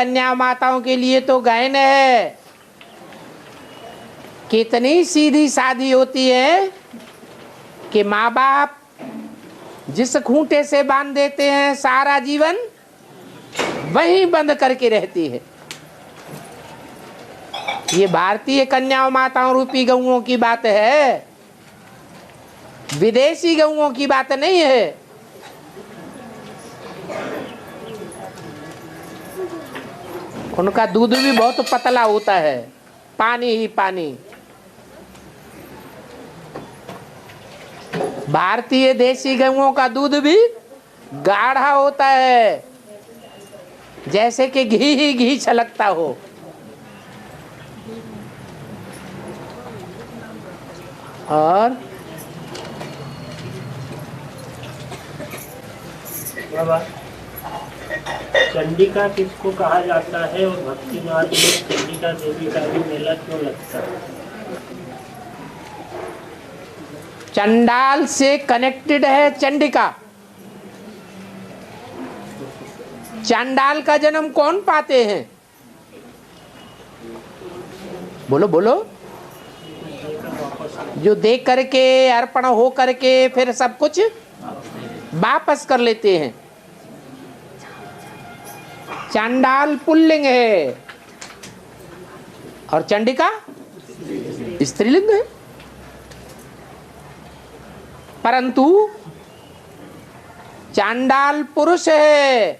कन्या माताओं के लिए तो गहन है। कितनी सीधी सादी होती है कि माँ बाप जिस खूंटे से बांध देते हैं सारा जीवन वहीं बंद करके रहती है। ये भारतीय कन्याओं माताओं रूपी गऊओं की बात है, विदेशी गऊओं की बात नहीं है। उनका दूध भी बहुत पतला होता है, पानी ही पानी। भारतीय देसी गऊओं का दूध भी गाढ़ा होता है, जैसे कि घी ही घी छलकता हो। और चंडिका किसको कहा जाता है और भक्ति मार्ग में चंडिका देवी का भी मेला क्यों लगता है? चंडाल से कनेक्टेड है चंडिका। चंडाल का जन्म कौन पाते हैं? बोलो बोलो। जो दे करके अर्पण हो करके फिर सब कुछ वापस कर लेते हैं। चंडाल पुल्लिंग है और चंडिका स्त्रीलिंग है। परंतु चांडाल पुरुष है,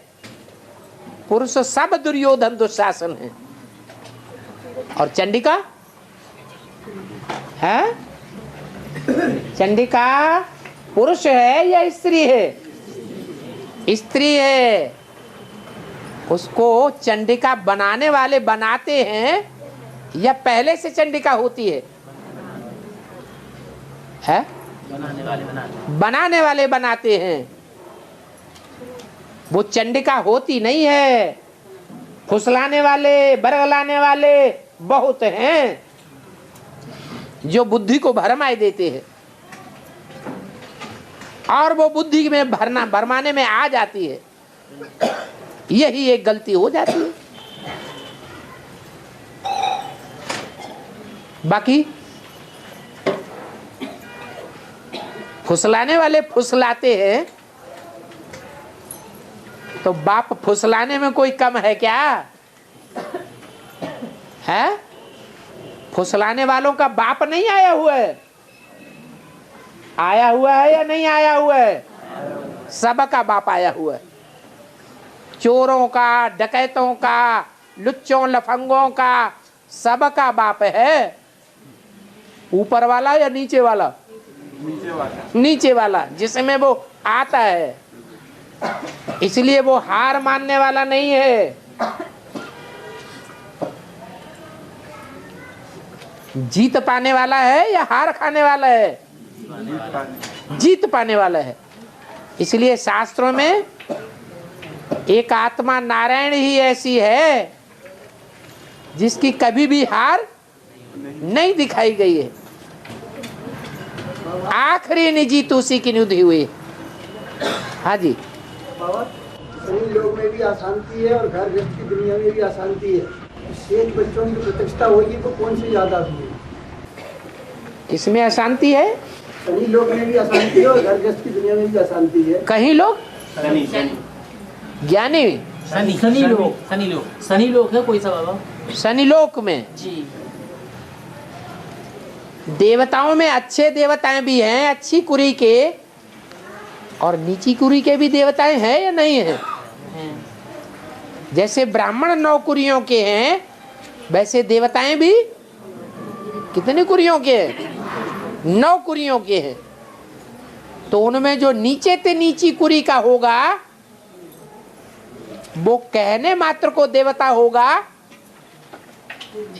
पुरुष सब दुर्योधन दुशासन है। और चंडिका है, चंडिका पुरुष है या स्त्री है? स्त्री है। उसको चंडिका बनाने वाले बनाते हैं या पहले से चंडिका होती है? बनाने वाले बनाते हैं। वो चंडिका होती नहीं है। फुसलाने वाले बरगलाने वाले बहुत हैं जो बुद्धि को भरमाए देते हैं और वो बुद्धि में भरमाने में आ जाती है। यही एक गलती हो जाती है। बाकी फुसलाने वाले फुसलाते हैं तो बाप फुसलाने में कोई कम है क्या? है? फुसलाने वालों का बाप नहीं आया हुआ है? आया हुआ है या नहीं आया हुआ है? सबका बाप आया हुआ है। चोरों का, डकैतों का, लुच्चों लफंगों का सबका बाप है। ऊपर वाला या नीचे वाला? नीचे वाला जिसमें वो आता है। इसलिए वो हार मानने वाला नहीं है। जीत पाने वाला है या हार खाने वाला है? जीत पाने वाला है। इसलिए शास्त्रों में एक आत्मा नारायण ही ऐसी है जिसकी कभी भी हार नहीं दिखाई गई है। आखिरी निजी तुलसी की निधि हुई। हाँ जी। शनि लोक में भी अशांति है और घर गृहस्थ की दुनिया में भी अशांति है। शेष बच्चों की प्रतिष्ठा होगी तो कौन सी ज्यादा हुई? इसमें अशांति है। शनि लोक में भी अशांति है और घर गृहस्थ की दुनिया में भी अशांति है। कहीं लोग ज्ञानी शनि लोक है कोई सा बाबा? शनि लोक में जी। देवताओं में अच्छे देवताएं भी हैं, अच्छी कुरी के, और नीची कुरी के भी देवताएं हैं या नहीं है? जैसे ब्राह्मण 9 कुरियों के हैं वैसे देवताएं भी कितने कुरियों के हैं? 9 कुरियों के हैं। तो उनमें जो नीचे से नीची कुरी का होगा वो कहने मात्र को देवता होगा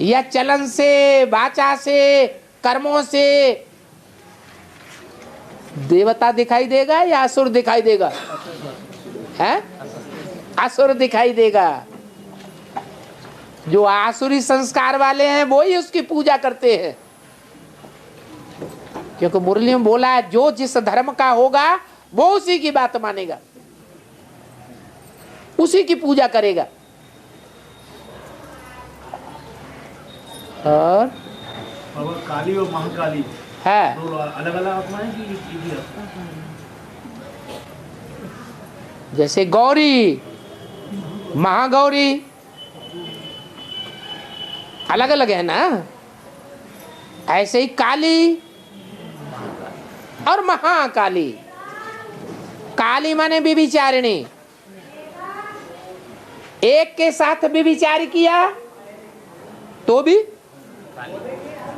या चलन से, वाचा से, कर्मों से देवता दिखाई देगा या असुर दिखाई देगा? है? असुर दिखाई देगा। जो आसुरी संस्कार वाले हैं वो ही उसकी पूजा करते हैं। क्योंकि मुरली में बोला है जो जिस धर्म का होगा वो उसी की बात मानेगा, उसी की पूजा करेगा। और काली और महाकाली है दो अलग अलग आत्मा है कि एक ही आत्मा है? जैसे गौरी महागौरी अलग अलग है ना, ऐसे ही काली और महाकाली। काली माने व्यभिचारिणी, एक के साथ व्यभिचार किया तो भी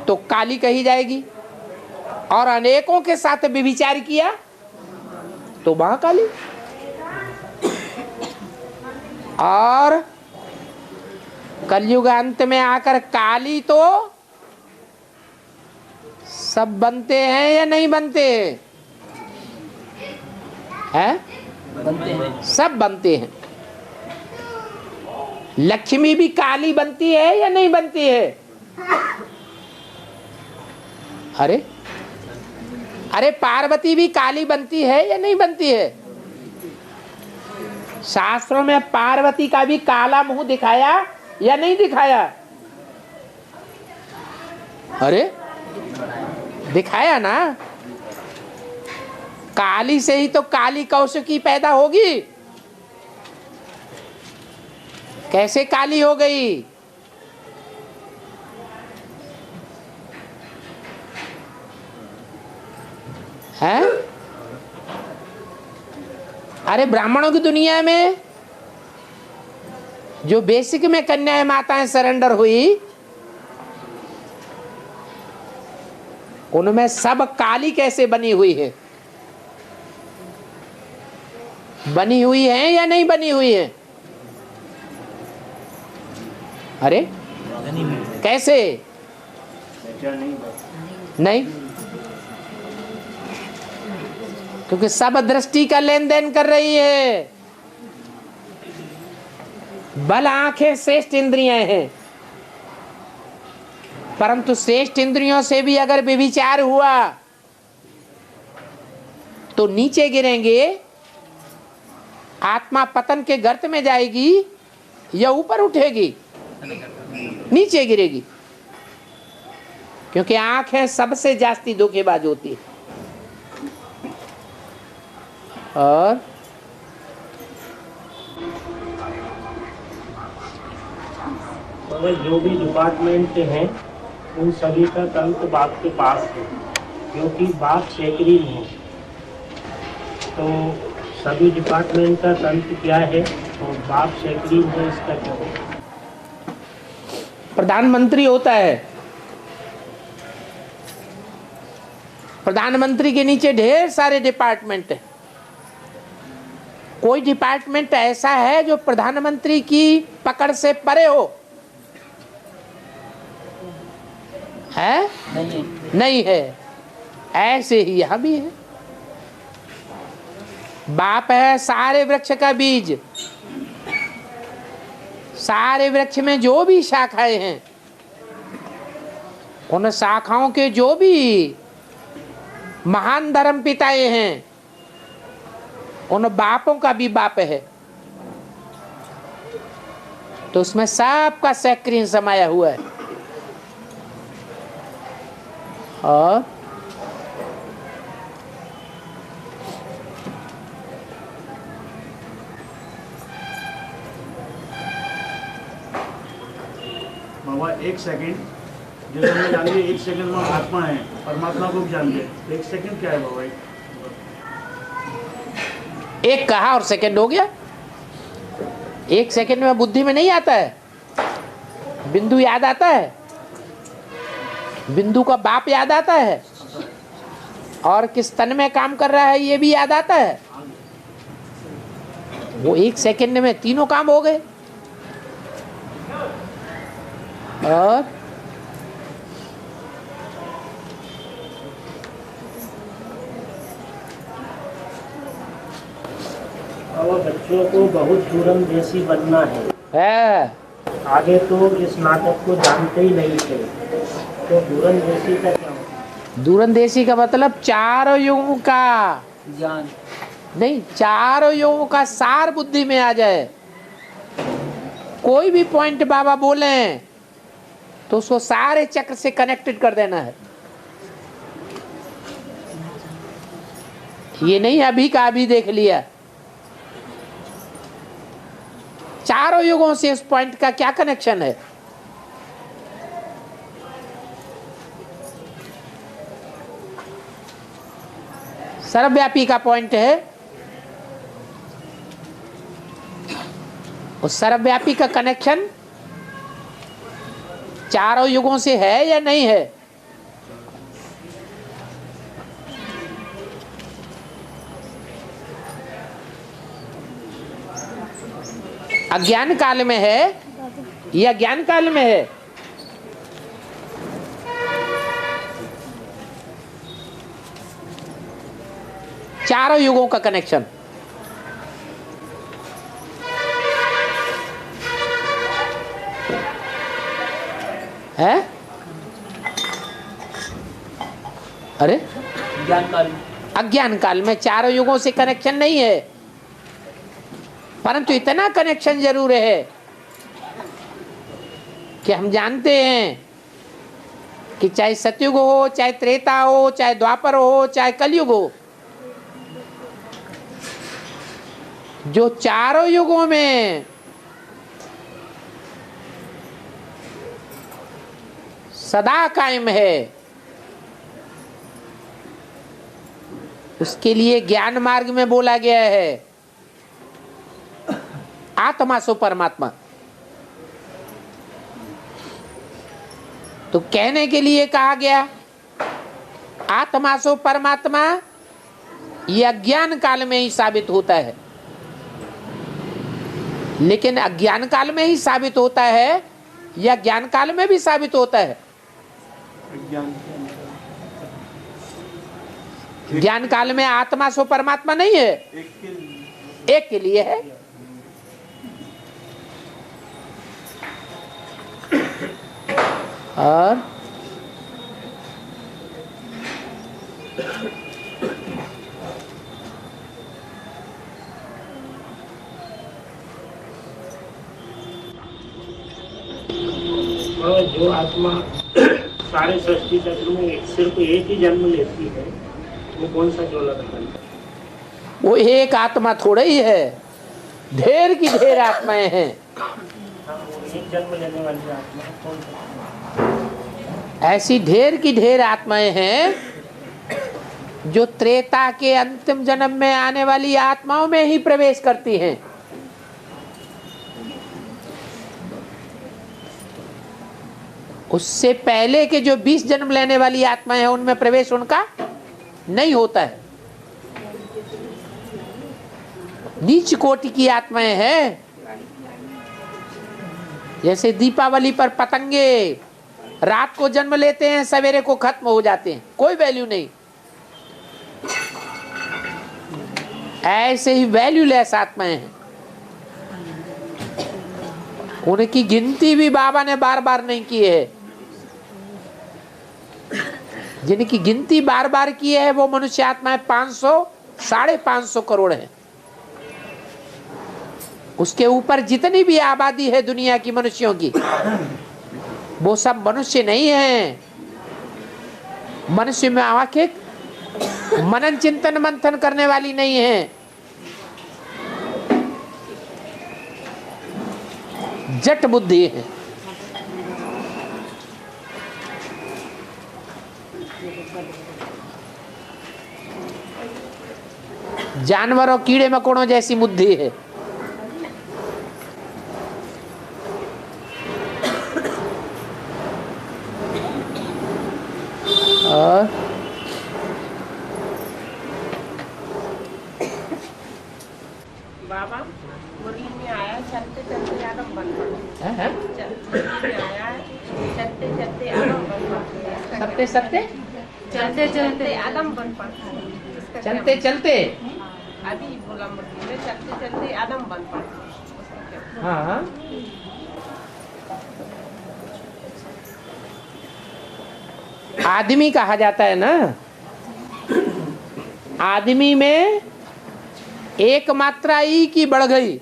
तो काली कही जाएगी, और अनेकों के साथ व्यभिचार किया तो महाकाली। और कलयुग अंत में आकर काली तो सब बनते हैं या नहीं बनते हैं? बनते हैं। सब बनते हैं। लक्ष्मी भी काली बनती है या नहीं बनती है? अरे अरे पार्वती भी काली बनती है या नहीं बनती है? शास्त्रों में पार्वती का भी काला मुंह दिखाया या नहीं दिखाया? अरे दिखाया ना। काली से ही तो काली कौशिकी पैदा होगी। कैसे काली हो गई? है? अरे ब्राह्मणों की दुनिया में जो बेसिक में कन्याएं माताएं सरेंडर हुई, उनमें सब काली कैसे बनी हुई है? बनी हुई है या नहीं बनी हुई है? अरे कैसे? नहीं, क्योंकि सब दृष्टि का लेन देन कर रही है। बल आंखें श्रेष्ठ इंद्रियां हैं, परंतु श्रेष्ठ इंद्रियों से भी अगर व्यभिचार हुआ तो नीचे गिरेंगे। आत्मा पतन के गर्त में जाएगी या ऊपर उठेगी? नीचे गिरेगी, क्योंकि आंखें सबसे जास्ती धोखेबाज होती है। और जो भी डिपार्टमेंट हैं उन सभी का तंत्र बाप के पास है, क्योंकि बाप सेक्रेटरी है। तो सभी डिपार्टमेंट का तंत्र क्या है और बाप सेक्रेटरी है, इसका क्या है? प्रधानमंत्री होता है, प्रधानमंत्री के नीचे ढेर सारे डिपार्टमेंट है। कोई डिपार्टमेंट ऐसा है जो प्रधानमंत्री की पकड़ से परे हो? है? नहीं है। ऐसे ही यहां भी है। बाप है सारे वृक्ष का बीज। सारे वृक्ष में जो भी शाखाएं हैं, उन शाखाओं के जो भी महान धर्म पिताएं हैं, उन बापों का भी बाप है। तो उसमें सबका सेक्रीन समाया हुआ है। और बाबा एक सेकंड, जैसे हमने जान लिया 1 सेकंड में आत्मा है, परमात्मा को भी जान लिया, 1 सेकंड क्या है बाबा? एक कहा और सेकंड हो गया। 1 सेकंड में बुद्धि में नहीं आता है। बिंदु याद आता है, बिंदु का बाप याद आता है, और किस तन में काम कर रहा है ये भी याद आता है। वो 1 सेकंड में तीनों काम हो गए। और बच्चों को बहुत दूरंदेशी बनना है। आगे तो इस नाटक को जानते ही नहीं थे, तो दूरंदेशी का क्या होता है? दूरंदेशी का मतलब चारों युगों का ज्ञान नहीं, चारों युगों का सार बुद्धि में आ जाए। कोई भी पॉइंट बाबा बोले तो उसको सारे चक्र से कनेक्टेड कर देना है। ये नहीं अभी का अभी देख लिया, चारों युगों से इस पॉइंट का क्या कनेक्शन है। सर्वव्यापी का पॉइंट है, उस सर्वव्यापी का कनेक्शन चारों युगों से है या नहीं है। अज्ञान काल में है या ज्ञान काल में है। चारों युगों का कनेक्शन है। अरे ज्ञान काल, अज्ञान काल में चारों युगों से कनेक्शन नहीं है, परंतु इतना कनेक्शन जरूर है कि हम जानते हैं कि चाहे सतयुग हो, चाहे त्रेता हो, चाहे द्वापर हो, चाहे कलयुग हो, जो चारों युगों में सदा कायम है, उसके लिए ज्ञान मार्ग में बोला गया है आत्मा सो परमात्मा। तो कहने के लिए कहा गया आत्मा सो परमात्मा, यह अज्ञान काल में ही साबित होता है। लेकिन अज्ञान काल में ही साबित होता है या ज्ञान काल में भी साबित होता है। ज्ञान काल में आत्मा सो परमात्मा नहीं है, एक के लिए है। और जो आत्मा सारे सृष्टि चक्र में सिर्फ एक ही जन्म लेती है, वो कौन सा चोला है? वो एक आत्मा थोड़ा ही है, ढेर की ढेर आत्माएं हैं। एक जन्म लेने वाली आत्मा कौन सा? ऐसी ढेर की ढेर आत्माएं हैं जो त्रेता के अंतिम जन्म में आने वाली आत्माओं में ही प्रवेश करती हैं। उससे पहले के जो 20 जन्म लेने वाली आत्माएं हैं, उनमें प्रवेश उनका नहीं होता है। नीच कोटि की आत्माएं हैं, जैसे दीपावली पर पतंगे रात को जन्म लेते हैं, सवेरे को खत्म हो जाते हैं, कोई वैल्यू नहीं। ऐसे ही वैल्यूलेस आत्माएं हैं, उनकी गिनती भी बाबा ने बार बार नहीं की है। जिनकी गिनती बार बार की है वो मनुष्य आत्माएं 500 550 करोड़ है। उसके ऊपर जितनी भी आबादी है दुनिया की मनुष्यों की, वो सब मनुष्य नहीं है। मनुष्य में आंखें मनन चिंतन मंथन करने वाली नहीं है, जट बुद्धि है। जानवरों कीड़े मकोड़ों जैसी बुद्धि है। और बाबा मुरली में आया चलते चलते आदम बन पड़ा। मुरली में आया चलते चलते आदम बन पड़ा। सत्ते सत्ते चलते चलते आदम बन पड़ा। चलते चलते अभी बोला मुरली में चलते चलते आदम बन पड़ा। हाँ, आदमी कहा जाता है ना, आदमी में एक मात्रा ई की बढ़ गई।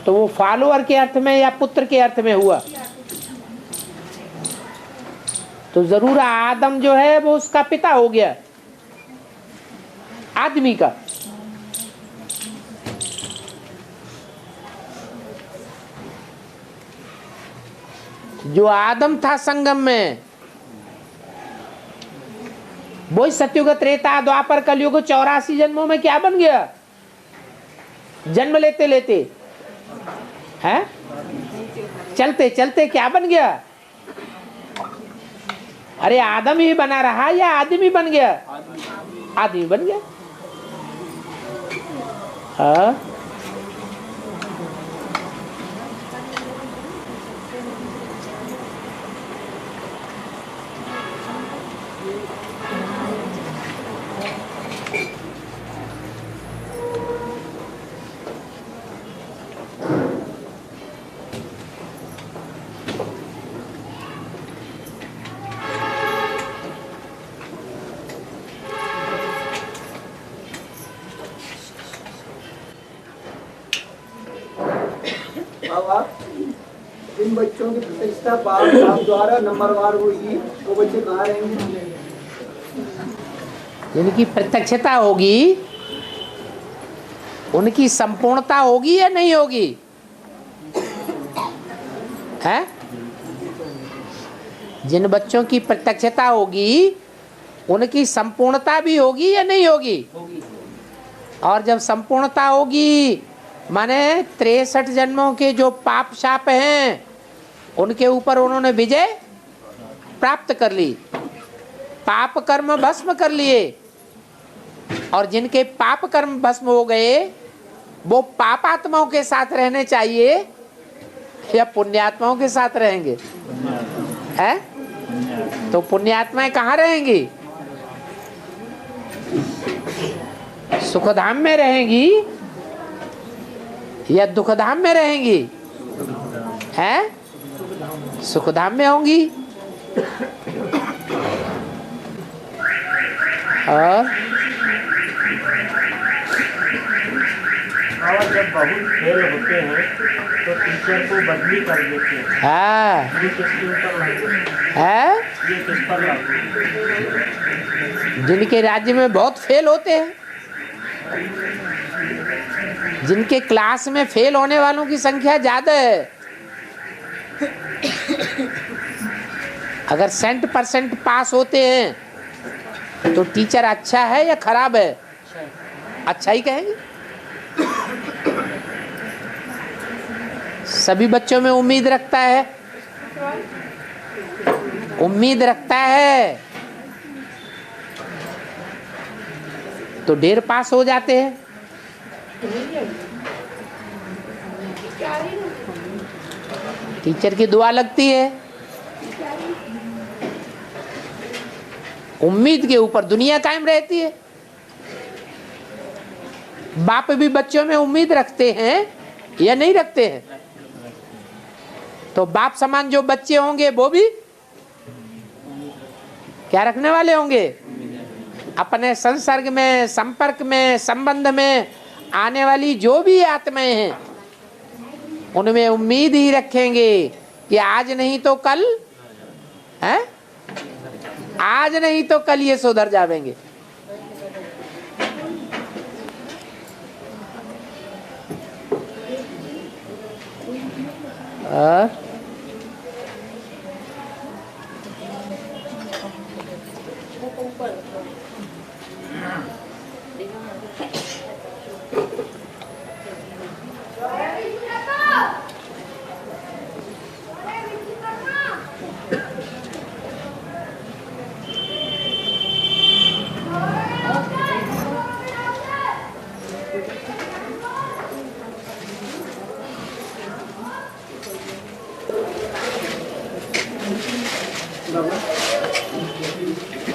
तो वो फॉलोअर के अर्थ में या पुत्र के अर्थ में हुआ? तो जरूर आदम जो है वो उसका पिता हो गया, आदमी का। जो आदम था संगम में, वही सतयुग त्रेता द्वापर कलयुग 84 जन्मों में क्या बन गया? जन्म लेते लेते हैं, चलते चलते क्या बन गया? अरे आदम ही बना रहा या आदमी बन गया? आदमी बन गया। हाँ, बाबा, जिन बच्चों की प्रतिष्ठा बाप द्वारा नंबरवार होगी वो बच्चे कहाँ रहेंगे? जिनकी प्रत्यक्षता होगी उनकी संपूर्णता होगी या नहीं होगी? है? जिन बच्चों की प्रत्यक्षता होगी उनकी संपूर्णता भी होगी या नहीं होगी? और जब संपूर्णता होगी माने 63 जन्मों के जो पाप शाप हैं उनके ऊपर उन्होंने विजय प्राप्त कर ली, पाप कर्म भस्म कर लिए। और जिनके पाप कर्म भस्म हो गए वो पापात्माओं के साथ रहने चाहिए या पुण्यात्माओं के साथ रहेंगे? है? तो पुण्यात्माएं कहाँ रहेंगी? सुखधाम में रहेंगी या दुखधाम में रहेंगी? हैं? सुखधाम में होंगी। और जब बहुत फेल होते हैं तो टीचर को बदली कर देते हैं। हाँ, ये किसके ऊपर लागू है? ये किस पर लागू? जिनके राज्य में बहुत फेल होते हैं, जिनके क्लास में फेल होने वालों की संख्या ज्यादा है। अगर 100% पास होते हैं तो टीचर अच्छा है या खराब है? अच्छा ही कहेंगे। सभी बच्चों में उम्मीद रखता है, उम्मीद रखता है तो ढेर पास हो जाते हैं। टीचर की दुआ लगती है। उम्मीद के ऊपर दुनिया कायम रहती है। बाप भी बच्चों में उम्मीद रखते हैं या नहीं रखते हैं? तो बाप समान जो बच्चे होंगे वो भी क्या रखने वाले होंगे? अपने संसर्ग में, संपर्क में, संबंध में आने वाली जो भी आत्माएं हैं उनमें उम्मीद ही रखेंगे कि आज नहीं तो कल, है? आज नहीं तो कल ये सुधर जाएंगे।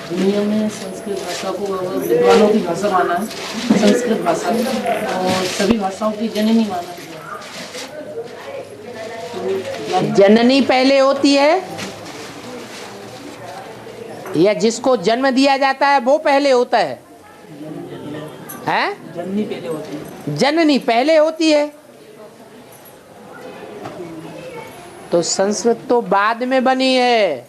दुनिया में संस्कृत भाषा को विद्वानों की भाषा माना है, संस्कृत भाषा, और सभी भाषाओं की जननी माना है। जननी पहले होती है या जिसको जन्म दिया जाता है वो पहले होता है? हैं? जननी पहले होती है। जननी पहले होती है। तो संस्कृत तो बाद में बनी है,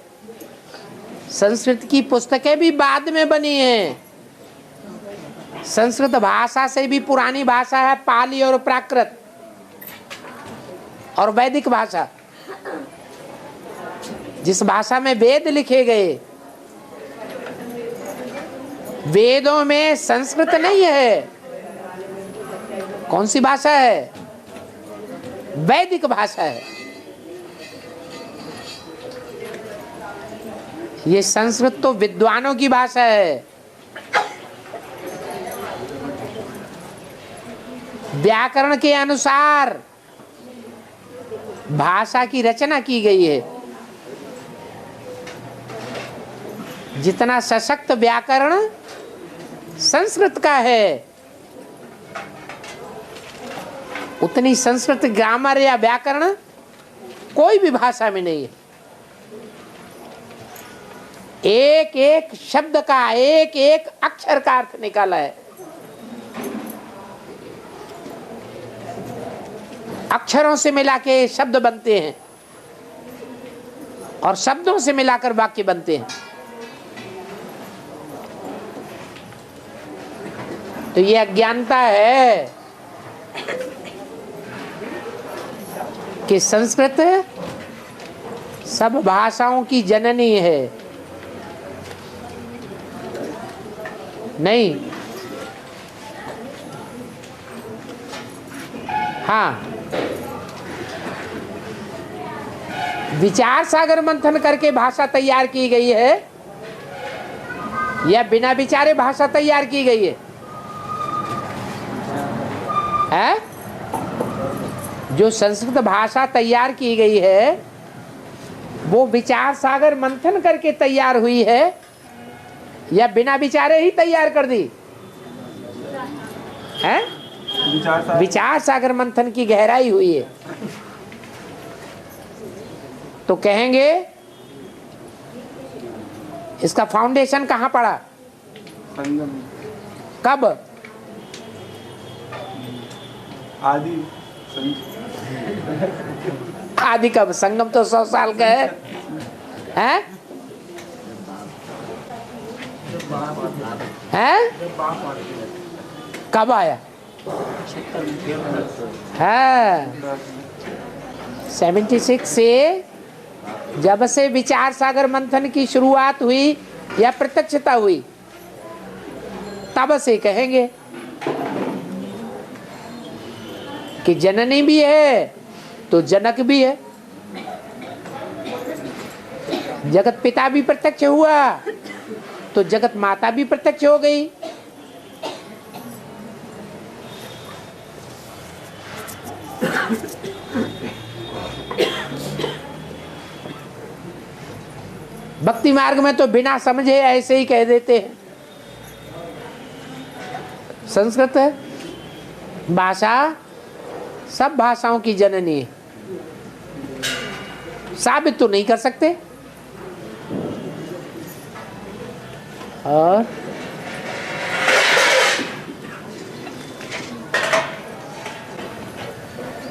संस्कृत की पुस्तकें भी बाद में बनी हैं। संस्कृत भाषा से भी पुरानी भाषा है पाली और प्राकृत और वैदिक भाषा। जिस भाषा में वेद लिखे गए, वेदों में संस्कृत नहीं है। कौन सी भाषा है? वैदिक भाषा है। ये संस्कृत तो विद्वानों की भाषा है। व्याकरण के अनुसार भाषा की रचना की गई है। जितना सशक्त व्याकरण संस्कृत का है, उतनी संस्कृत ग्रामर या व्याकरण कोई भी भाषा में नहीं है। एक एक शब्द का, एक एक अक्षर का अर्थ निकाला है। अक्षरों से मिला के शब्द बनते हैं और शब्दों से मिलाकर वाक्य बनते हैं। तो ये अज्ञानता है कि संस्कृत सब भाषाओं की जननी है। नहीं, हाँ, विचार सागर मंथन करके भाषा तैयार की गई है या बिना विचारे भाषा तैयार की गई है? जो संस्कृत भाषा तैयार की गई है वो विचार सागर मंथन करके तैयार हुई है या बिना विचारे ही तैयार कर दी है? विचार सागर मंथन की गहराई हुई है। तो कहेंगे इसका फाउंडेशन कहाँ पड़ा? संगम। कब? आदि आदि कब? संगम तो 100 साल का है, हैं? हैं? कब आया? है 76 से जब से विचार सागर मंथन की शुरुआत हुई या प्रत्यक्षता हुई, तब से कहेंगे कि जननी भी है तो जनक भी है। जगत पिता भी प्रत्यक्ष हुआ तो जगत माता भी प्रत्यक्ष हो गई। भक्ति मार्ग में तो बिना समझे ऐसे ही कह देते हैं। संस्कृत भाषा सब भाषाओं की जननी है। साबित तो नहीं कर सकते।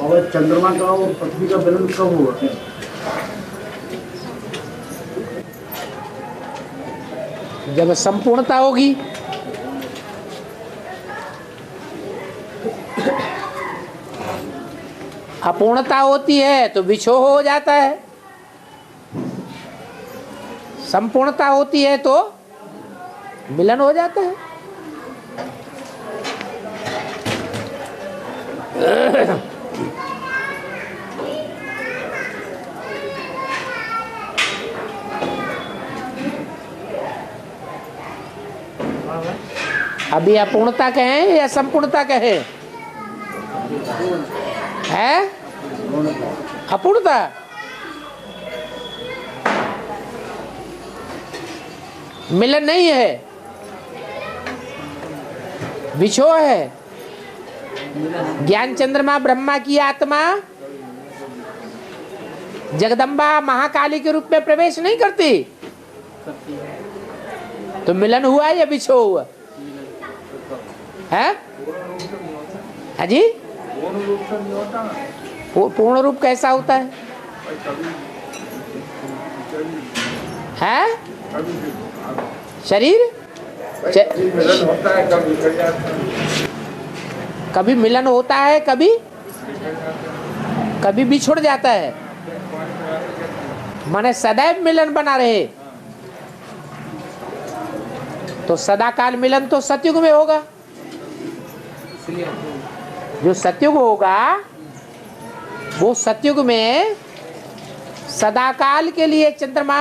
और चंद्रमा का और पृथ्वी का मिलन कब हुआ? जब संपूर्णता होगी। अपूर्णता होती है तो विछोह हो जाता है, संपूर्णता होती है तो मिलन हो जाता है। अभी अपूर्णता कहें या संपूर्णता कहें? है अपूर्णता। मिलन नहीं है, विछोह है। ज्ञान चंद्रमा ब्रह्मा की आत्मा जगदम्बा महाकाली के रूप में प्रवेश नहीं करती, तो मिलन हुआ या विछोह हुआ? है जी? पूर्ण रूप कैसा होता है? है शरीर कभी मिलन होता है, कभी बिछुड़ जाता है। माने सदैव मिलन बना रहे तो सदाकाल मिलन तो सतयुग में होगा। जो सतयुग होगा वो सतयुग में सदाकाल के लिए चंद्रमा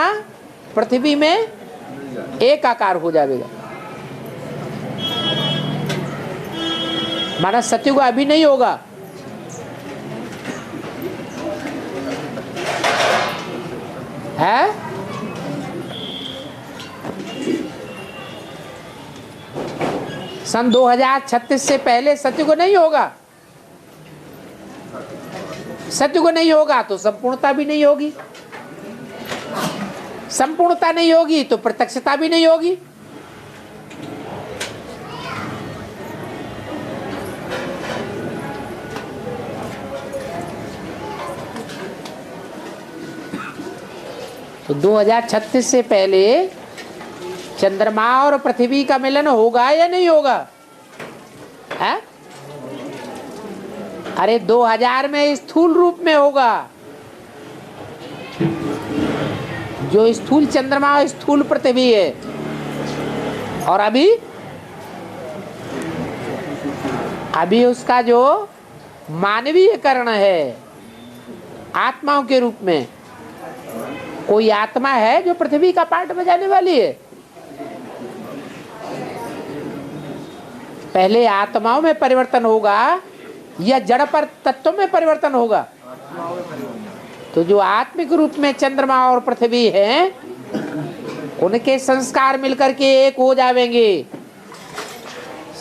पृथ्वी में एक आकार हो जाएगा। माना सतयुग अभी नहीं होगा। है सन 2036 से पहले सतयुग नहीं होगा। सतयुग नहीं होगा तो संपूर्णता भी नहीं होगी, संपूर्णता नहीं होगी तो प्रत्यक्षता भी नहीं होगी। तो 2036 से पहले चंद्रमा और पृथ्वी का मिलन होगा या नहीं होगा? है? अरे 2000 में स्थूल रूप में होगा। जो स्थूल चंद्रमा और स्थूल पृथ्वी है। और अभी उसका जो मानवीयकरण है आत्माओं के रूप में, कोई आत्मा है जो पृथ्वी का पार्ट बजाने वाली है। पहले आत्माओं में परिवर्तन होगा या जड़ पर तत्वों में परिवर्तन होगा? तो जो आत्मिक रूप में चंद्रमा और पृथ्वी है उनके संस्कार मिलकर के एक हो जाएंगे।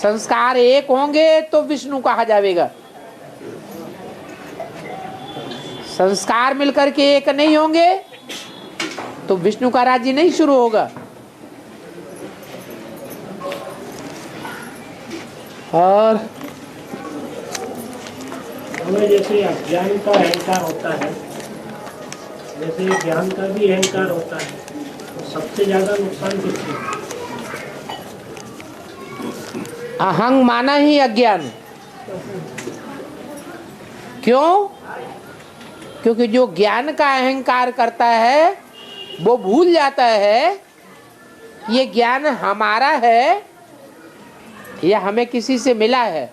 संस्कार एक होंगे तो विष्णु कहा जाएगा। संस्कार मिलकर के एक नहीं होंगे तो विष्णु का राज्य नहीं शुरू होगा। और हमें जैसे अज्ञान का अहंकार होता है, जैसे ज्ञान का भी अहंकार होता है, तो सबसे ज्यादा नुकसान किसको? अहंग माना ही अज्ञान। क्यों? क्योंकि जो ज्ञान का अहंकार करता है वो भूल जाता है ये ज्ञान हमारा है या हमें किसी से मिला है,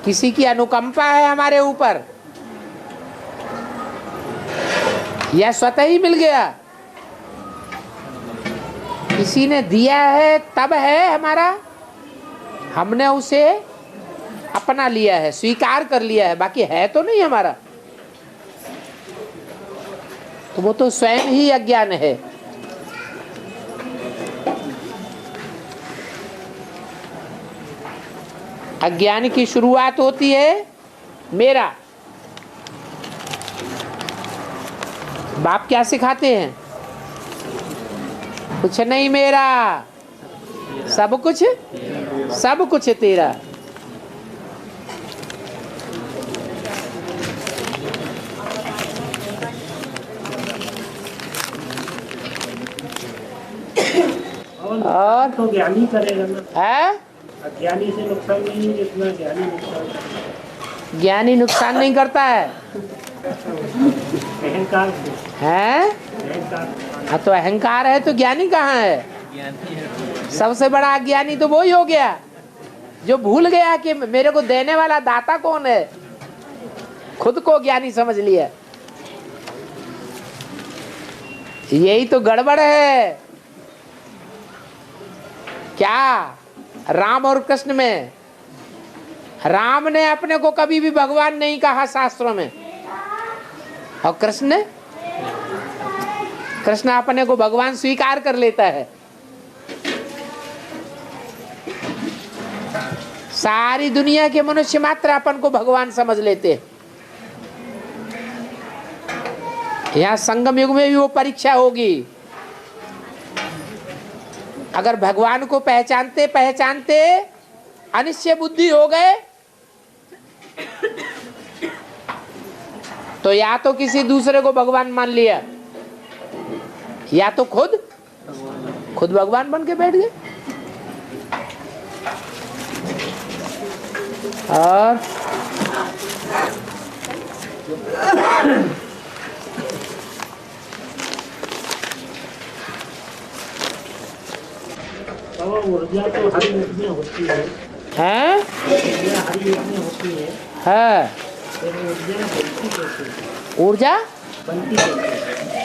किसी की अनुकंपा है हमारे ऊपर, या स्वतः ही मिल गया। किसी ने दिया है तब है हमारा, हमने उसे अपना लिया है, स्वीकार कर लिया है, बाकी है तो नहीं हमारा। तो वो तो स्वयं ही अज्ञान है। अज्ञान की शुरुआत होती है मेरा। बाप क्या सिखाते हैं? कुछ नहीं मेरा, सब कुछ तेरा। और तो ज्ञानी करेगा ना। है? अज्ञानी से नुकसान नहीं है जितना ज्ञानी नुकसान। ज्ञानी नुकसान नहीं करता है। अहंकार है? हाँ तो अहंकार है तो ज्ञानी कहाँ है? सबसे बड़ा अज्ञानी तो वो ही हो गया जो भूल गया कि मेरे को देने वाला दाता कौन है। खुद को ज्ञानी समझ लिया। यही तो गड़बड़ है। क्या राम और कृष्ण में? राम ने अपने को कभी भी भगवान नहीं कहा शास्त्रों में, और कृष्ण अपने को भगवान स्वीकार कर लेता है। सारी दुनिया के मनुष्य मात्र अपन को भगवान समझ लेते हैं। यहाँ संगम युग में भी वो परीक्षा होगी। अगर भगवान को पहचानते पहचानते अनिश्चय बुद्धि हो गए तो या तो किसी दूसरे को भगवान मान लिया, या तो खुद भगवान बन के बैठ गए। और बाबा ऊर्जा तो हर युग में होती है, हैं? ऊर्जा हर युग में होती है, है फिर ऊर्जा बनती कैसे है? ऊर्जा बनती कैसे है?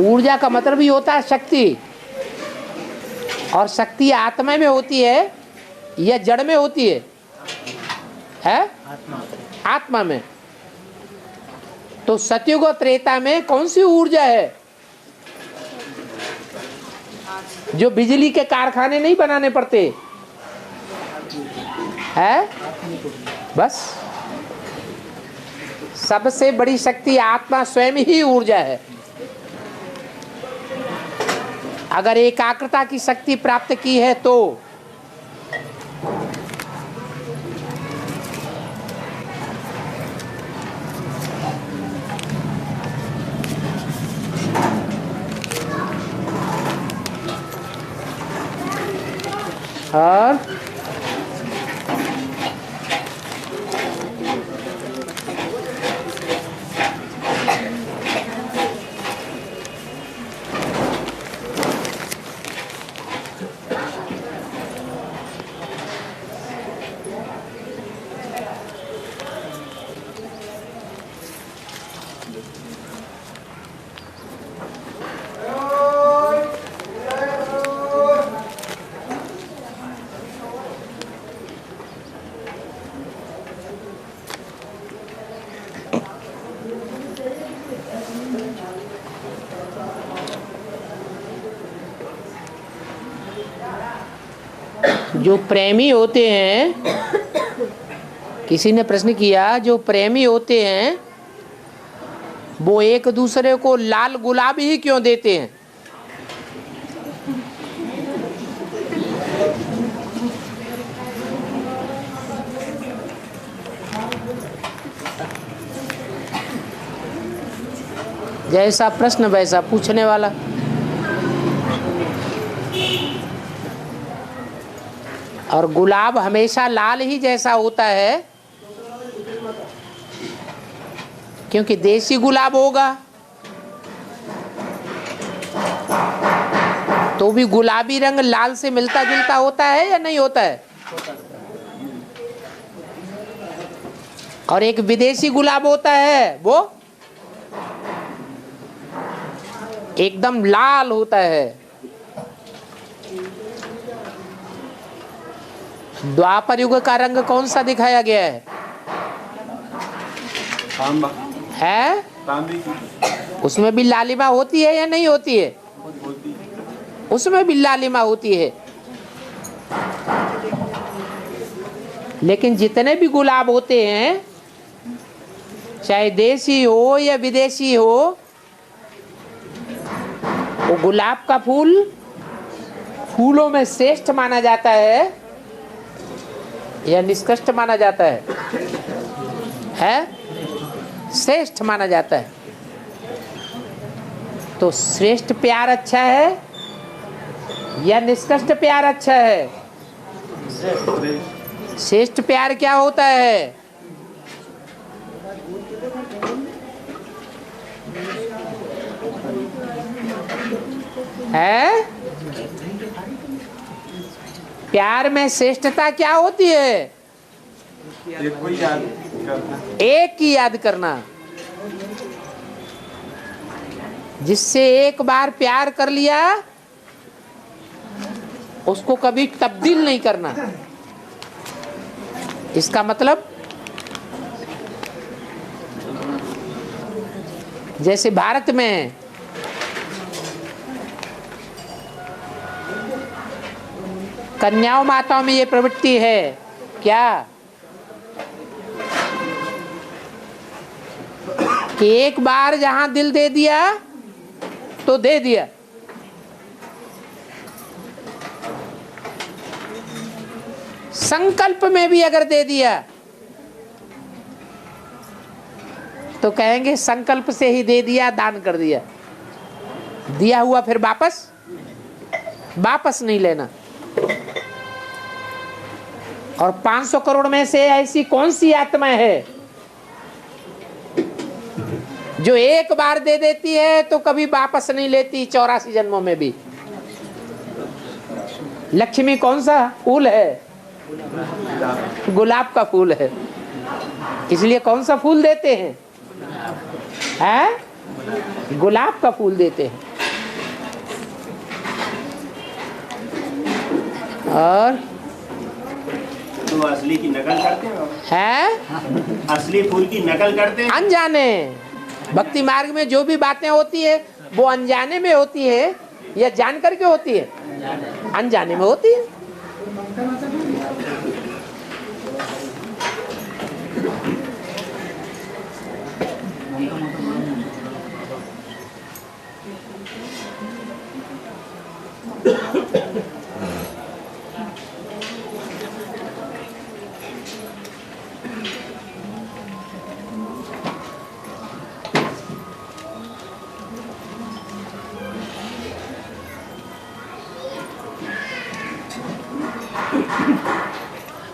ऊर्जा का मतलब ही होता है शक्ति, और शक्ति आत्मा में होती है या जड़ में होती है? आत्मा में। तो सतयुग और त्रेता में कौन सी ऊर्जा है? जो बिजली के कारखाने नहीं बनाने पड़ते है, बस। सबसे बड़ी शक्ति आत्मा स्वयं ही ऊर्जा है। अगर एकाग्रता की शक्ति प्राप्त की है तो और जो प्रेमी होते हैं, किसी ने प्रश्न किया, जो प्रेमी होते हैं वो एक दूसरे को लाल गुलाब ही क्यों देते हैं? जैसा प्रश्न वैसा पूछने वाला। और गुलाब हमेशा लाल ही जैसा होता है, क्योंकि देसी गुलाब होगा तो भी गुलाबी रंग लाल से मिलता जुलता होता है या नहीं होता है? और एक विदेशी गुलाब होता है, वो एकदम लाल होता है। द्वापर युग का रंग कौन सा दिखाया गया है? तांबा है? तांबी की उसमें भी लालिमा होती है या नहीं होती है? होती उसमें भी लालिमा होती है। लेकिन जितने भी गुलाब होते हैं, चाहे देसी हो या विदेशी हो, वो गुलाब का फूल फूलों में श्रेष्ठ माना जाता है या निष्कृष्ट माना जाता है? श्रेष्ठ माना जाता है। तो श्रेष्ठ प्यार अच्छा है या निष्कृष्ट प्यार अच्छा है? श्रेष्ठ प्यार क्या होता है? प्यार में श्रेष्ठता क्या होती है? एक को याद करना, एक की याद करना। जिससे एक बार प्यार कर लिया उसको कभी तब्दील नहीं करना। इसका मतलब जैसे भारत में कन्याओं माताओं में ये प्रवृत्ति है क्या कि एक बार जहां दिल दे दिया तो दे दिया, संकल्प में भी अगर दे दिया तो कहेंगे संकल्प से ही दे दिया, दान कर दिया। दिया हुआ फिर वापस नहीं लेना। और 500 करोड़ में से ऐसी कौन सी आत्मा है जो एक बार दे देती है तो कभी वापस नहीं लेती 84 जन्मों में भी? लक्ष्मी कौन सा फूल है? गुलाब का फूल है। इसलिए कौन सा फूल देते हैं? गुलाब का फूल देते हैं। और तो असली की नकल करते हैं? असली फूल की नकल करते हैं अनजाने। भक्ति मार्ग में जो भी बातें होती है वो अनजाने में होती है या जान करके होती है? अनजाने में होती है।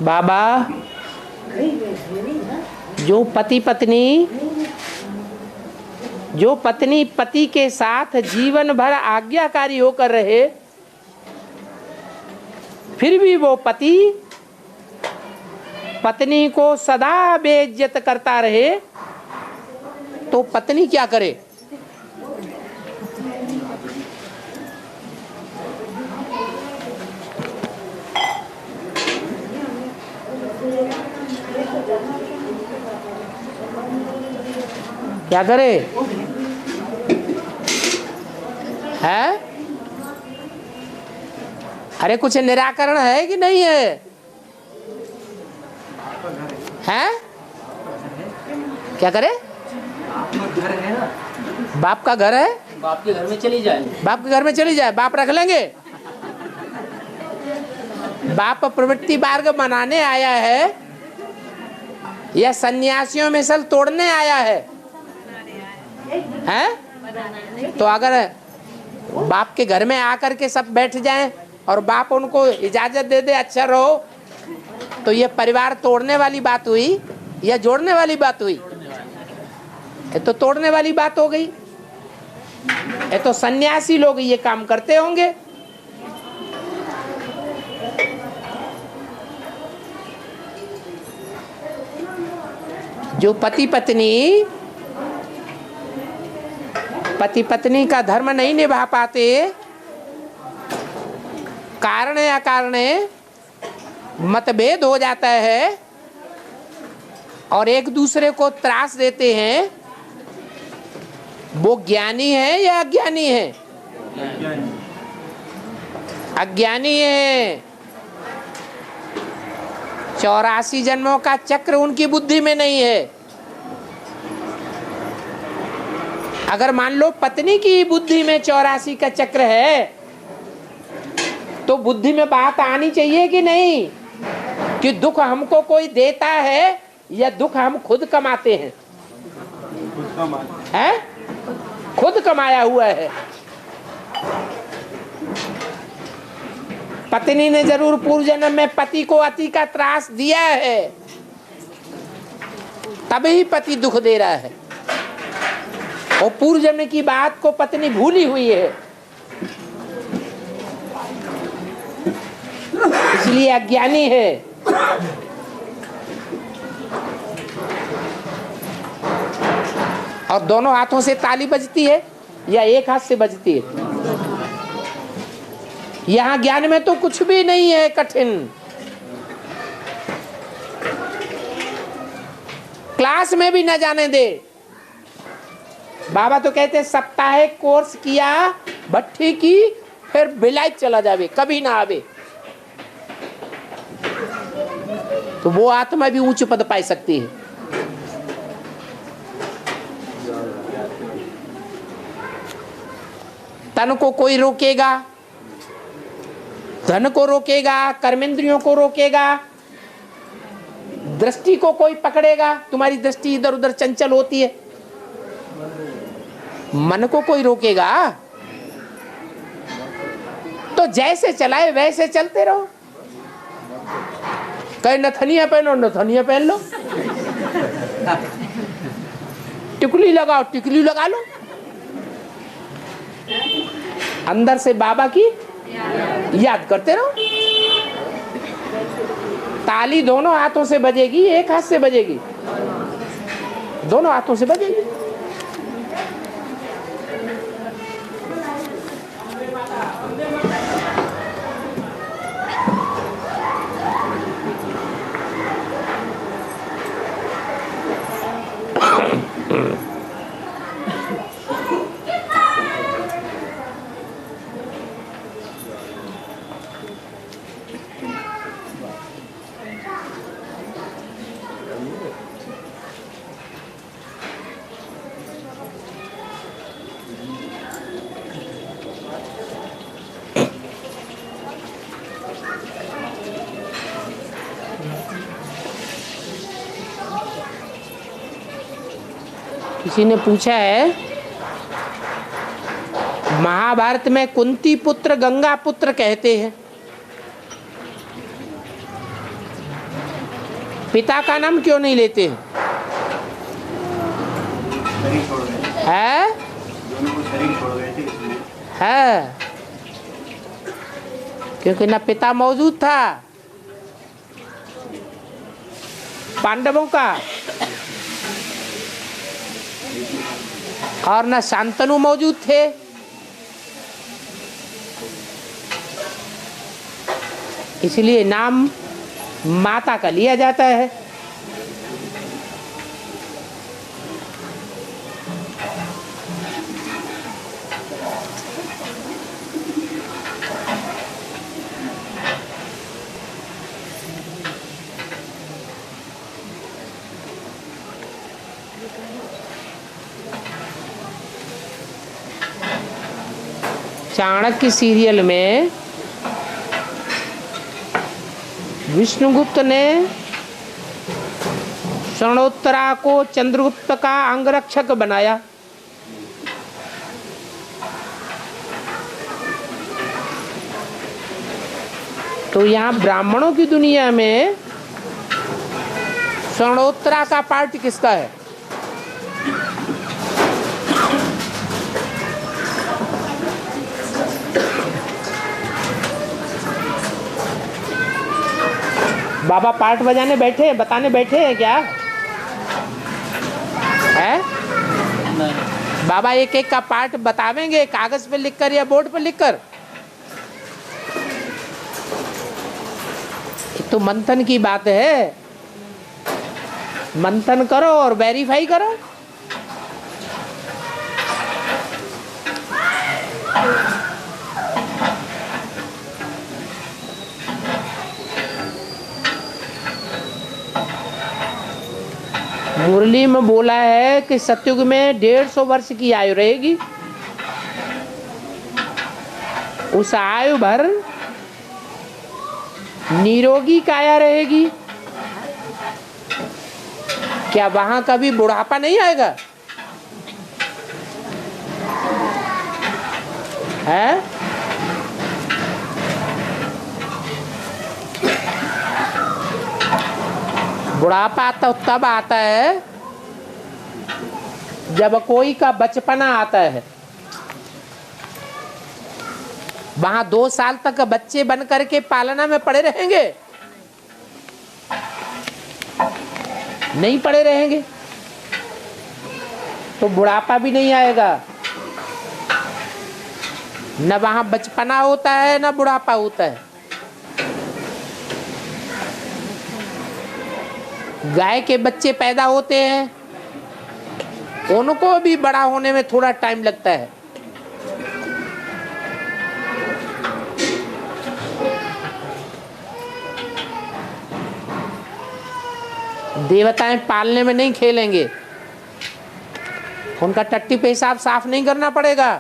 बाबा, जो पत्नी पति के साथ जीवन भर आज्ञाकारी होकर रहे, फिर भी वो पति पत्नी को सदा बेइज्जत करता रहे, तो पत्नी क्या करे? क्या करे? है? अरे कुछ निराकरण है कि नहीं है? हैं? क्या करे? घर है ना, बाप का घर है, बाप के घर में चली जाए। बाप के घर में चली जाए, बाप रख लेंगे। बाप प्रवृत्ति मार्ग मनाने आया है या सन्यासियों में सल तोड़ने आया है? हैं? तो अगर बाप के घर में आकर के सब बैठ जाएं और बाप उनको इजाजत दे दे अच्छा रहो, तो ये परिवार तोड़ने वाली बात हुई या जोड़ने वाली बात हुई? ये तो तोड़ने वाली बात हो गई। ये तो सन्यासी लोग ये काम करते होंगे। जो पति पत्नी का धर्म नहीं निभा पाते, कारण या कारण मतभेद हो जाता है और एक दूसरे को त्रास देते हैं, वो ज्ञानी है या अज्ञानी है? अज्ञानी है। 84 जन्मों का चक्र उनकी बुद्धि में नहीं है। अगर मान लो पत्नी की बुद्धि में 84 का चक्र है, तो बुद्धि में बात आनी चाहिए कि नहीं कि दुख हमको कोई देता है या दुख हम खुद कमाते हैं? हैं? खुद कमाया हुआ है। पत्नी ने जरूर पूर्व जन्म में पति को अति का त्रास दिया है, तभी पति दुख दे रहा है। और पूर्व जन्म की बात को पत्नी भूली हुई है, इसलिए अज्ञानी है। और दोनों हाथों से ताली बजती है या एक हाथ से बजती है? यहाँ ज्ञान में तो कुछ भी नहीं है कठिन। क्लास में भी न जाने दे। बाबा तो कहते साप्ताहिक कोर्स किया भट्टी की, फिर बिलायत चला जावे, कभी ना आवे, तो वो आत्मा भी ऊंच पद पाई सकती है। तन को कोई रोकेगा, धन को रोकेगा, कर्मेंद्रियों को रोकेगा, दृष्टि को कोई पकड़ेगा, तुम्हारी दृष्टि इधर उधर चंचल होती है, मन को कोई रोकेगा? तो जैसे चलाए वैसे चलते रहो। कहे नथनिया पहनो, नथनिया पहन लो, टिकली लगाओ, टिकली लगा लो। अंदर से बाबा की याद करते रहो। ताली दोनों हाथों से बजेगी, एक हाथ से बजेगी? दोनों हाथों से बजेगी। किसी ने पूछा है, महाभारत में कुंती पुत्र गंगा पुत्र कहते हैं, पिता का नाम क्यों नहीं लेते हैं? शरीर छोड़ गए, है? दोनों को शरीर छोड़ गए थे इसलिए। है, क्योंकि न पिता मौजूद था पांडवों का, और न शांतनु मौजूद थे। इसलिए नाम माता का लिया जाता है। चाणक्य सीरियल में विष्णुगुप्त ने स्वर्णोत्तरा को चंद्रगुप्त का अंगरक्षक बनाया। तो यहाँ ब्राह्मणों की दुनिया में स्वर्णोत्तरा का पार्ट किसका है? बाबा पार्ट बजाने बैठे, बताने बैठे हैं क्या है? बाबा एक एक का पार्ट बतावेंगे, कागज पे लिखकर या बोर्ड पे लिखकर? तो मंथन की बात है, मंथन करो और वेरीफाई करो। मुरली में बोला है कि सतयुग में 150 वर्ष की आयु रहेगी। उस आयु भर निरोगी काया रहेगी। क्या वहां कभी बुढ़ापा नहीं आएगा? है? बुढ़ापा तो तब आता है जब कोई का बचपना आता है। वहां 2 साल तक बच्चे बन करके पालना में पड़े रहेंगे? नहीं पड़े रहेंगे तो बुढ़ापा भी नहीं आएगा। न वहां बचपना होता है न बुढ़ापा होता है। गाय के बच्चे पैदा होते हैं, उनको भी बड़ा होने में थोड़ा टाइम लगता है। देवताएं पालने में नहीं खेलेंगे, उनका टट्टी पेशाब साफ नहीं करना पड़ेगा।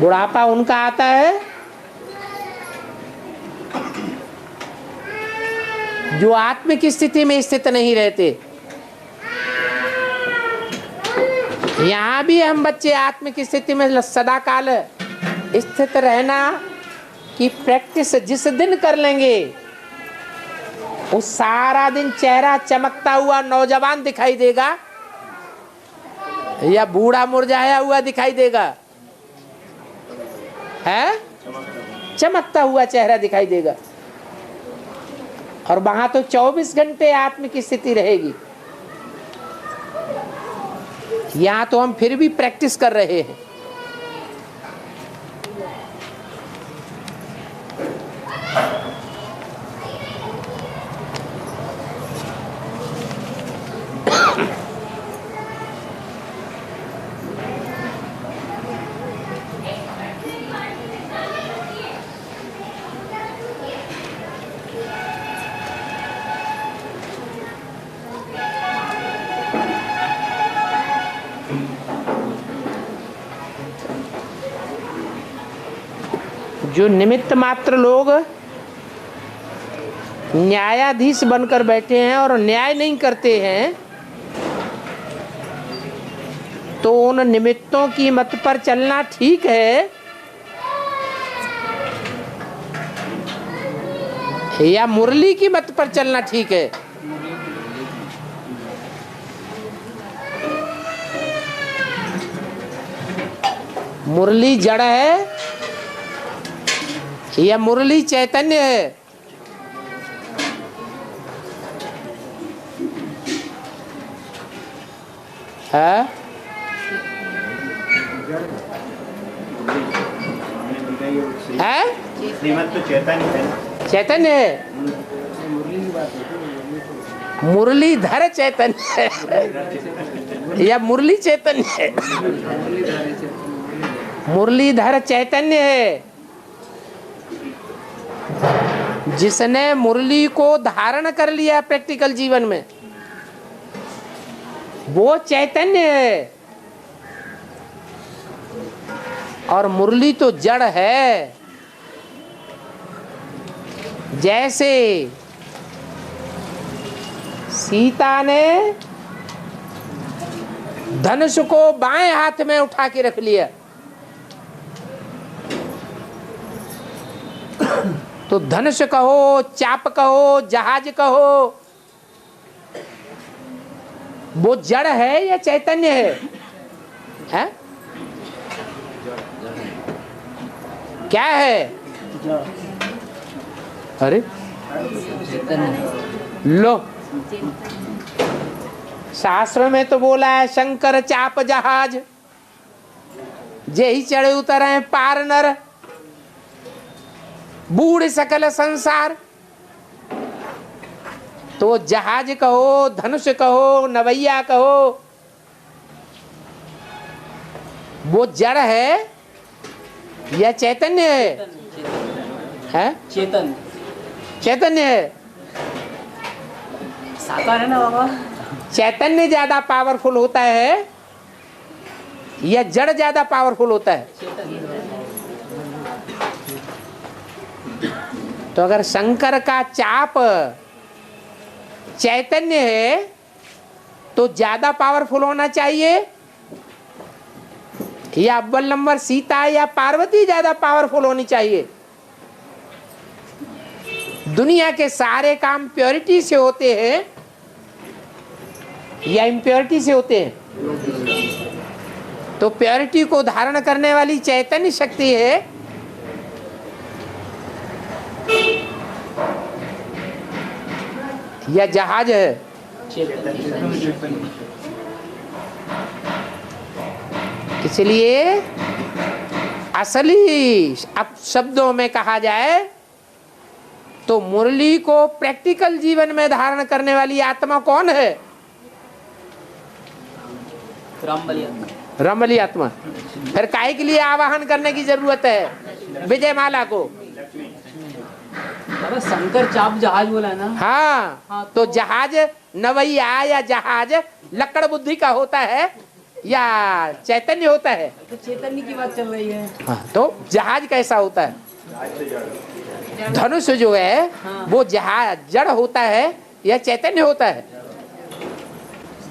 बुढ़ापा उनका आता है जो आत्मिक स्थिति में स्थित नहीं रहते। यहाँ भी हम बच्चे आत्मिक स्थिति में सदा काल स्थित रहना की प्रैक्टिस जिस दिन कर लेंगे, वो सारा दिन चेहरा चमकता हुआ नौजवान दिखाई देगा या बूढ़ा मुरझाया हुआ दिखाई देगा? है चमकता हुआ चेहरा दिखाई देगा। और वहां तो 24 घंटे आत्मिक स्थिति रहेगी। यहां तो हम फिर भी प्रैक्टिस कर रहे हैं। जो निमित्त मात्र लोग न्यायाधीश बनकर बैठे हैं और न्याय नहीं करते हैं, तो उन निमित्तों की मत पर चलना ठीक है या मुरली की मत पर चलना ठीक है? मुरली जड़ है या मुरली चैतन्य है? है? श्रीमत तो चैतन्य है। चैतन्य है, मुरलीधर चैतन्य है या मुरली चैतन्य है? मुरलीधर चैतन्य है जिसने मुरली को धारण कर लिया प्रैक्टिकल जीवन में, वो चैतन्य है। और मुरली तो जड़ है। जैसे सीता ने धनुष को बाएं हाथ में उठा के रख लिया, तो धनुष कहो, चाप कहो, जहाज कहो, वो जड़ है या चैतन्य है? क्या है? अरे लो, शास्त्र में तो बोला है शंकर चाप जहाज, जे ही चढ़े उतर पार नर, बूढ़ सकल संसार। तो जहाज कहो, धनुष कहो, नवैया कहो, वो जड़ है या चैतन्य है? चेतन चैतन्य है। साकार है ना बाबा। चैतन्य ज्यादा पावरफुल होता है या जड़ ज्यादा पावरफुल होता है? तो अगर शंकर का चाप चैतन्य है तो ज्यादा पावरफुल होना चाहिए या अव्वल नंबर सीता या पार्वती ज्यादा पावरफुल होनी चाहिए? दुनिया के सारे काम प्योरिटी से होते हैं या इम्प्योरिटी से होते हैं? तो प्योरिटी को धारण करने वाली चैतन्य शक्ति है या जहाज है? इसलिए असली अब शब्दों में कहा जाए तो मुरली को प्रैक्टिकल जीवन में धारण करने वाली आत्मा कौन है? रमबली आत्मा। फिर काहे के लिए आवाहन करने की जरूरत है विजय माला को? शंकर चाप जहाज बोला है ना। हाँ, तो जहाज नवैया या जहाज लक्कड़ बुद्धि का होता है या चैतन्य होता है? तो चैतन्य की बात चल रही है। हाँ, तो जहाज कैसा होता है? धनुष जो है वो जहाज जड़ होता है या चैतन्य होता है?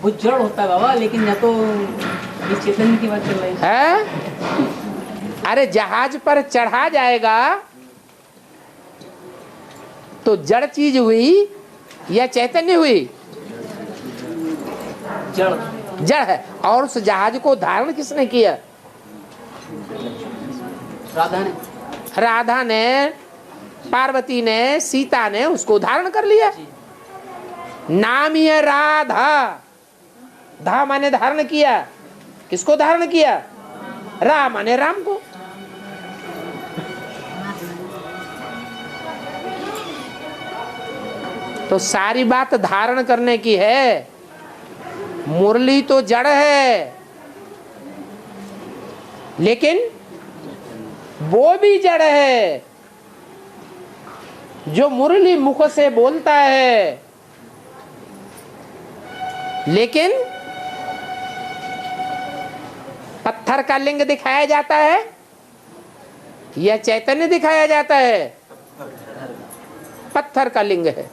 वो जड़ होता है बाबा, लेकिन या तो ये चैतन्य की बात चल रही है। अरे जहाज पर चढ़ा जाएगा तो जड़ चीज हुई या चैतन्य हुई? जड़ जड़ है। और उस जहाज को धारण किसने किया? राधा ने। राधा ने, पार्वती ने, सीता ने उसको धारण कर लिया। नाम ही है राधा। धा माने धारण किया। किसको धारण किया? राम माने राम को। तो सारी बात धारण करने की है। मुरली तो जड़ है, लेकिन वो भी जड़ है जो मुरली मुख से बोलता है, लेकिन पत्थर का लिंग दिखाया जाता है या चैतन्य दिखाया जाता है? पत्थर का लिंग है।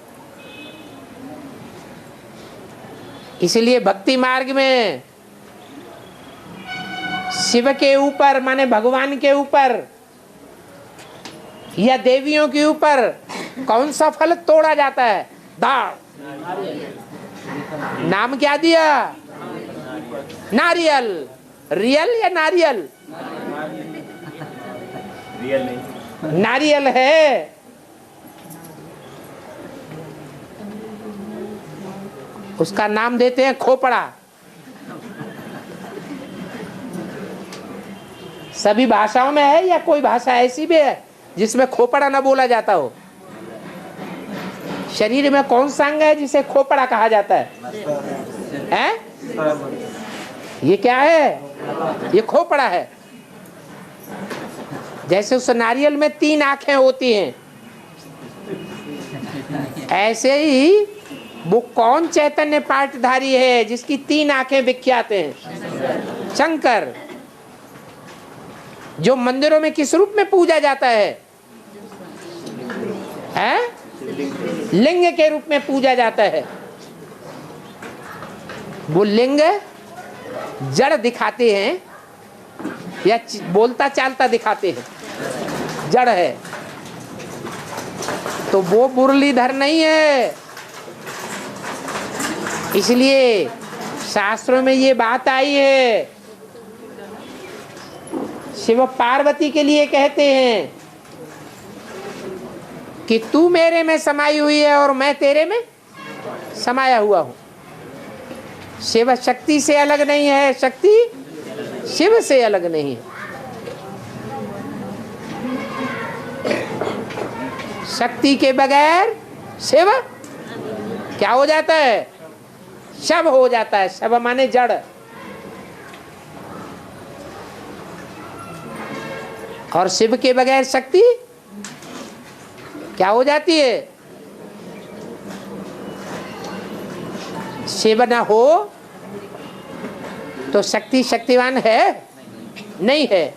इसलिए भक्ति मार्ग में शिव के ऊपर माने भगवान के ऊपर या देवियों के ऊपर कौन सा फल तोड़ा जाता है? दाल। नाम क्या दिया? नारियल। रियल या नारियल? रियल नहीं, नारियल है। उसका नाम देते हैं खोपड़ा। सभी भाषाओं में है या कोई भाषा ऐसी भी है जिसमें खोपड़ा ना बोला जाता हो? शरीर में कौन सा अंग है जिसे खोपड़ा कहा जाता है? हैं? ये क्या है? ये खोपड़ा है। जैसे उस नारियल में 3 आंखें होती हैं, ऐसे ही वो कौन चैतन्य पाठधारी है जिसकी 3 आंखें विख्यात हैं? शंकर। जो मंदिरों में किस रूप में पूजा जाता है? हैं? लिंग के रूप में पूजा जाता है। वो लिंग जड़ दिखाते हैं या बोलता चालता दिखाते हैं? जड़ है। तो वो मुरलीधर नहीं है। इसलिए शास्त्रों में ये बात आई है, शिव पार्वती के लिए कहते हैं कि तू मेरे में समाई हुई है और मैं तेरे में समाया हुआ हूं। शिव शक्ति से अलग नहीं है, शक्ति शिव से अलग नहीं है। शक्ति के बगैर शिव क्या हो जाता है? शव हो जाता है। शव माने जड़। और शिव के बगैर शक्ति क्या हो जाती है? शिव ना हो तो शक्ति शक्तिवान है नहीं है।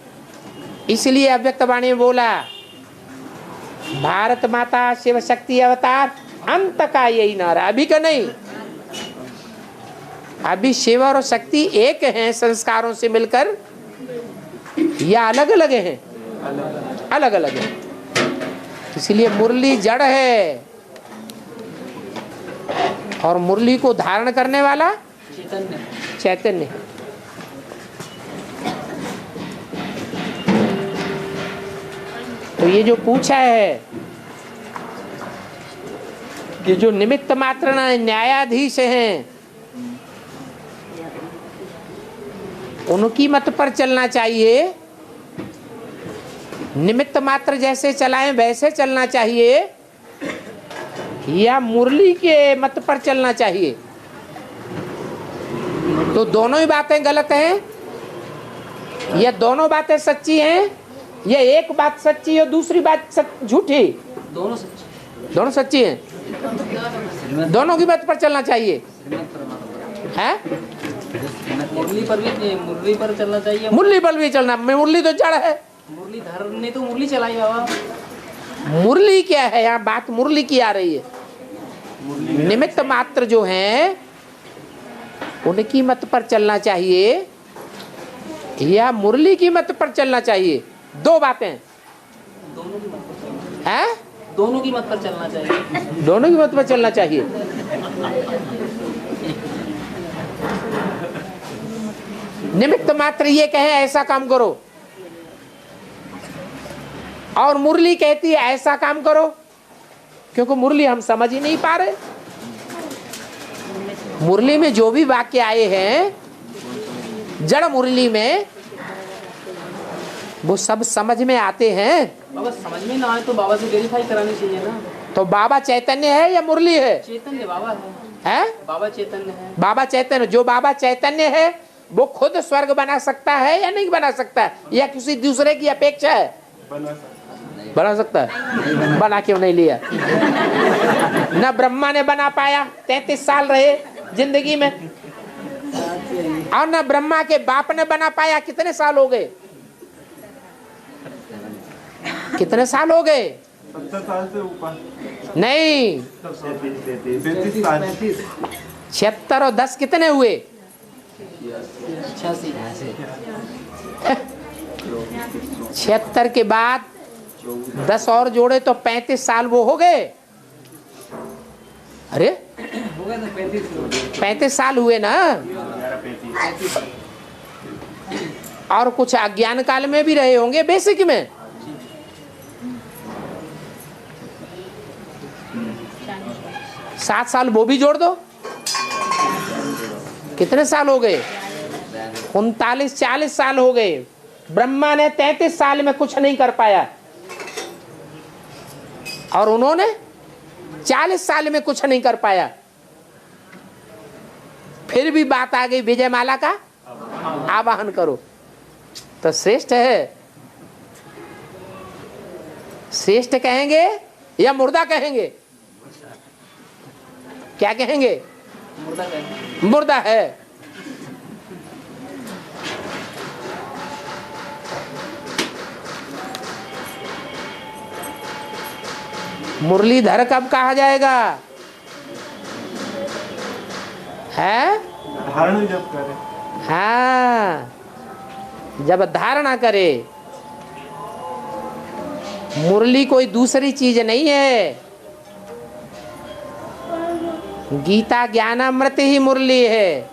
इसलिए अव्यक्त वाणी में बोला, भारत माता शिव शक्ति अवतार अंत का यही नारा। अभी का नहीं, अभी शिव और शक्ति एक हैं संस्कारों से मिलकर, या अलग अलग हैं? अलग अलग है। इसलिए मुरली जड़ है और मुरली को धारण करने वाला चैतन्य है। तो ये जो पूछा है कि जो निमित्त मात्र न्यायाधीश हैं उनकी मत पर चलना चाहिए, निमित्त मात्र जैसे चलाएं वैसे चलना चाहिए, या मुरली के मत पर चलना चाहिए? तो दोनों ही बातें गलत हैं या दोनों बातें सच्ची हैं, या एक बात सच्ची और दूसरी बात झूठी? दोनों सच्ची। दोनों सच्ची हैं। दोनों की बात पर चलना चाहिए है। मुरली पर चलना चाहिए। मुरली पर भी चलना, मुरली तो जड़ है। मुरलीधर ने तो मुरली चलाई बाबा। मुरली क्या है, यहाँ बात मुरली की आ रही है। निमित्त मात्र जो हैं उनकी मत पर चलना चाहिए या मुरली की मत पर चलना चाहिए, दो बातें हैं। दोनों की मत पर चलना चाहिए। दोनों की मत पर चलना चाहिए। निमित्त मात्र ये कहे ऐसा काम करो और मुरली कहती है ऐसा काम करो, क्योंकि मुरली हम समझ ही नहीं पा रहे। मुरली में जो भी वाक्य आए हैं, जड़ मुरली में, वो सब समझ में आते हैं। बाबा समझ में ना आए तो बाबा से वेरीफाई करानी चाहिए ना। तो बाबा चैतन्य है या मुरली है? चैतन्य बाबा है? बाबा चैतन्य है। बाबा चैतन्य, जो बाबा चैतन्य है वो खुद स्वर्ग बना सकता है या नहीं बना सकता है, या किसी दूसरे की अपेक्षा है? बना सकता है। बना क्यों नहीं लिया? न ब्रह्मा ने बना पाया, 33 साल रहे जिंदगी में, और न ब्रह्मा के बाप ने बना पाया। कितने साल हो गए? कितने साल हो गए? 70 साल से ऊपर नहीं, 33 साल। 76 और 10 कितने हुए? 76 के बाद 10 और जोड़े तो 35 साल वो हो गए। अरे हो गए तो 35 साल हुए ना। और कुछ अज्ञान काल में भी रहे होंगे, बेसिक में। सात साल वो भी जोड़ दो, कितने साल हो गए? 39-40 साल हो गए। ब्रह्मा ने 33 साल में कुछ नहीं कर पाया और उन्होंने 40 साल में कुछ नहीं कर पाया। फिर भी बात आ गई विजयमाला का आवाहन करो, तो श्रेष्ठ है। श्रेष्ठ कहेंगे या मुर्दा कहेंगे? क्या कहेंगे? मुर्दा है। मुरलीधर कब कहा जाएगा? है? धारण जब करे। हाँ, जब धारणा करे। मुरली कोई दूसरी चीज नहीं है। गीता ज्ञानामृत ही मुरली है।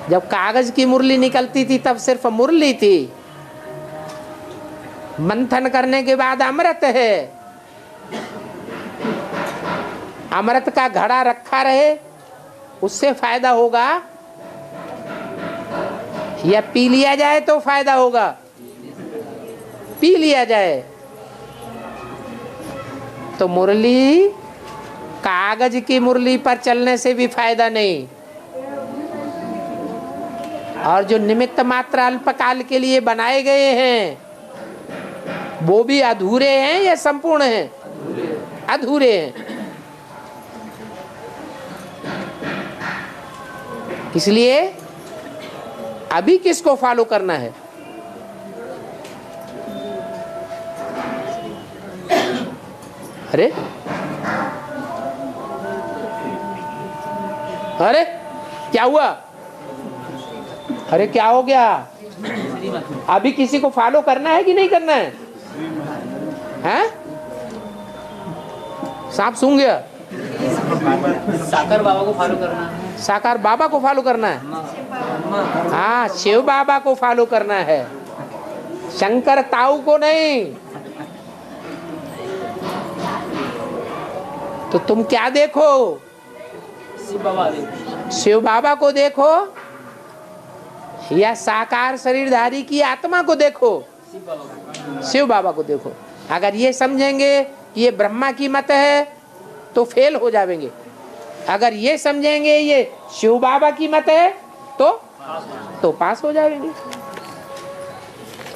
जब कागज की मुरली निकलती थी तब सिर्फ मुरली थी, मंथन करने के बाद अमृत है। अमृत का घड़ा रखा रहे, उससे फायदा होगा, या पी लिया जाए तो फायदा होगा? पी लिया जाए। तो मुरली, कागज की मुरली पर चलने से भी फायदा नहीं, और जो निमित्त मात्र अल्पकाल के लिए बनाए गए हैं वो भी अधूरे हैं या संपूर्ण हैं? अधूरे हैं। इसलिए अभी किसको फॉलो करना है? अरे अरे क्या हुआ? अरे क्या हो गया? अभी किसी को फॉलो करना है कि नहीं करना है? हैं? सांप सूंघ गया? साकार बाबा को फॉलो करना है। साकार बाबा को फॉलो करना है। हाँ, शिव बाबा को फॉलो करना है, शंकर ताऊ को नहीं। तो तुम क्या देखो? शिव बाबा को देखो या साकार शरीरधारी की आत्मा को देखो? शिव बाबा को देखो। अगर ये समझेंगे कि ये ब्रह्मा की मत है तो फेल हो जाएंगे। अगर ये समझेंगे ये शिव बाबा की मत है तो पास हो जाएंगे।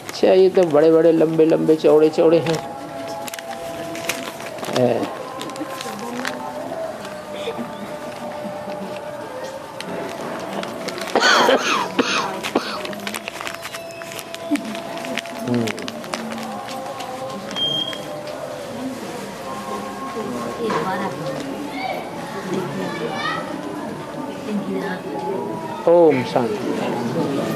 अच्छा, ये तो बड़े बड़े लंबे लंबे चौड़े चौड़े हैं। ओम शांति।